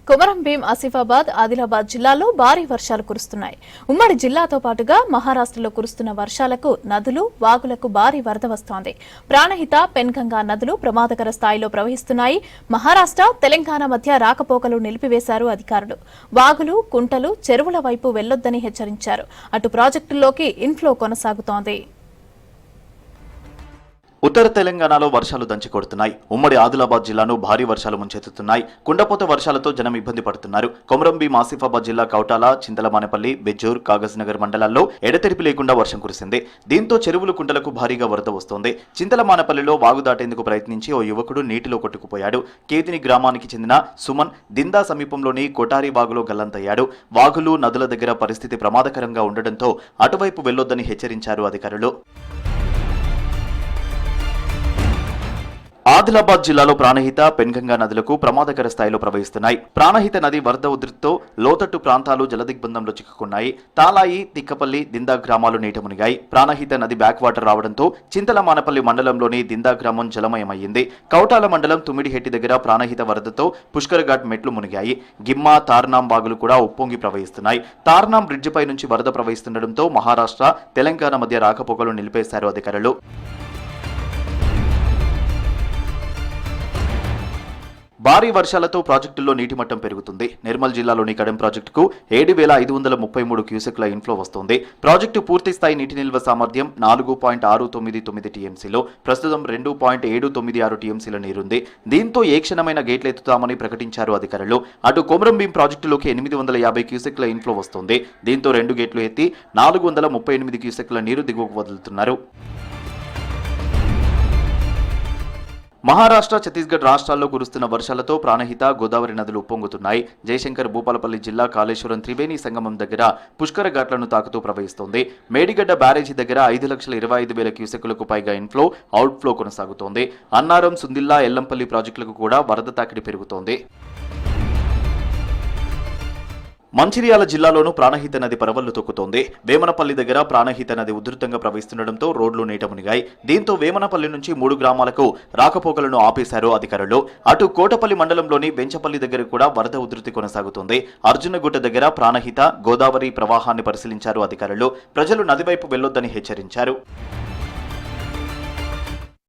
కొమరం భీం ఆసిఫాబాద్ ఆదిలాబాద్ జిల్లాలో భారీ వర్షాలు కురుస్తున్నాయి. ఉమ్మడి జిల్లాతో పాటుగా మహారాష్ట్రలో కురుస్తున్న వర్షాలకు నదులు వాగులకు భారీ వరద వస్తోంది. ప్రాణహిత పెన్గంగా నదులు ప్రమాదకర స్థాయిలో ప్రవహిస్తున్నాయి. మహారాష్ట్ర తెలంగాణ మధ్య రాకపోకలు నిలిపివేశారు అధికారులు. వాగులు కుంటలు చెరువుల వైపు వెళ్లొద్దని హెచ్చరించారు. అటు ప్రాజెక్టుల్లోకి ఇన్ఫ్లో కొనసాగుతోంది. ఉత్తర తెలంగాణలో వర్షాలు దంచికొడుతున్నాయి. ఉమ్మడి ఆదిలాబాద్ జిల్లాను భారీ వర్షాలు ముంచెత్తుతున్నాయి. కుండపోత వర్షాలతో జనం ఇబ్బంది పడుతున్నారు. కొమరం భీం ఆసిఫాబాద్ జిల్లా కౌటాల, చింతలమానేపల్లి, బెజ్జూర్, కాగజ్నగర్ మండలాల్లో ఎడతెరిపి లేకుండా వర్షం కురిసింది. దీంతో చెరువులు కుంటలకు భారీగా వరద వస్తోంది. చింతలమానేపల్లిలో వాగు దాటేందుకు ప్రయత్నించి ఓ యువకుడు నీటిలో కొట్టుకుపోయాడు. కేతిని గ్రామానికి చెందిన సుమన్ దిందా సమీపంలోని కొటారి వాగులో గల్లంతయ్యాడు. వాగులు నదుల దగ్గర పరిస్థితి ప్రమాదకరంగా ఉండడంతో అటువైపు వెళ్లొద్దని హెచ్చరించారు అధికారులు. ఆదిలాబాద్ జిల్లాలో ప్రాణహిత పెన్గంగా నదులకు ప్రమాదకర స్థాయిలో ప్రవహిస్తున్నాయి. ప్రాణహిత నది వరద ఉధృతితో లోతట్టు ప్రాంతాలు జలదిగ్బంధంలో చిక్కుకున్నాయి. తాలాయి, తిక్కపల్లి, దిందా గ్రామాలు నీట మునిగాయి. ప్రాణహిత నది బ్యాక్ వాటర్ రావడంతో చింతలమానపల్లి మండలంలోని దిందా గ్రామం జలమయమయ్యింది. కౌటాల మండలం తుమ్మిడిహెట్టి దగ్గర ప్రాణహిత వరదతో పుష్కరఘాట్ మెట్లు మునిగాయి. గిమ్మా, తార్నాం వాగులు కూడా ఉప్పొంగి ప్రవహిస్తున్నాయి. తార్నాం బ్రిడ్జిపై నుంచి వరద ప్రవహిస్తుండటంతో మహారాష్ట్ర తెలంగాణ మధ్య రాకపోకలు నిలిపేశారు అధికారులు. భారీ వర్షాలతో ప్రాజెక్టుల్లో నీటి మట్టం పెరుగుతుంది. నిర్మల్ జిల్లాలోని కడెం ప్రాజెక్టుకు 7,533 క్యూసెక్ల ఇన్ఫ్లో వస్తోంది. ప్రాజెక్టు పూర్తి స్థాయి నీటి నిల్వ సామర్థ్యం 4.699 టీఎంసీలో ప్రస్తుతం 2.796 టీఎంసీల నీరుంది. దీంతో ఏ క్షణమైన గేట్లు ఎత్తుతామని ప్రకటించారు అధికారులు. అటు కొమరం భీం ప్రాజెక్టులోకి 850 క్యూసెక్ల ఇన్ఫ్లో వస్తోంది. దీంతో 2 గేట్లు ఎత్తి 438 క్యూసెక్ల నీరు దిగువకు వదులుతున్నారు. మహారాష్ట్ర, ఛత్తీస్గఢ్ రాష్ట్రాల్లో కురుస్తున్న వర్షాలతో ప్రాణహిత, గోదావరి నదులు ఉప్పొంగుతున్నాయి. జయశంకర్ భూపాలపల్లి జిల్లా కాళేశ్వరం త్రివేణి సంగమం దగ్గర పుష్కర ఘాట్లను తాకుతూ ప్రవహిస్తోంది. మేడిగడ్డ బ్యారేజీ దగ్గర 5,25,000 క్యూసెక్కులకు పైగా ఇన్ఫ్లో, అవుట్ఫ్లో కొనసాగుతోంది. అన్నారం, సుందిల్లా, ఎల్లంపల్లి ప్రాజెక్టులకు కూడా వరద తాకిడి పెరుగుతోంది. మంచిర్యాల జిల్లాలోనూ ప్రాణహిత నది పరవళ్లు తొక్కుతోంది. వేమనపల్లి దగ్గర ప్రాణహిత నది ఉధృతంగా ప్రవహిస్తుండటంతో రోడ్లు నీట మునిగాయి. దీంతో వేమనపల్లి నుంచి 3 గ్రామాలకు రాకపోకలను ఆపేశారు అధికారులు. అటు కోటపల్లి మండలంలోని వెంచపల్లి దగ్గర కూడా వరద ఉధృతి కొనసాగుతోంది. అర్జునగుట్ట దగ్గర ప్రాణహిత, గోదావరి ప్రవాహాన్ని పరిశీలించారు అధికారులు. ప్రజలు నది వైపు వెళ్లొద్దని హెచ్చరించారు.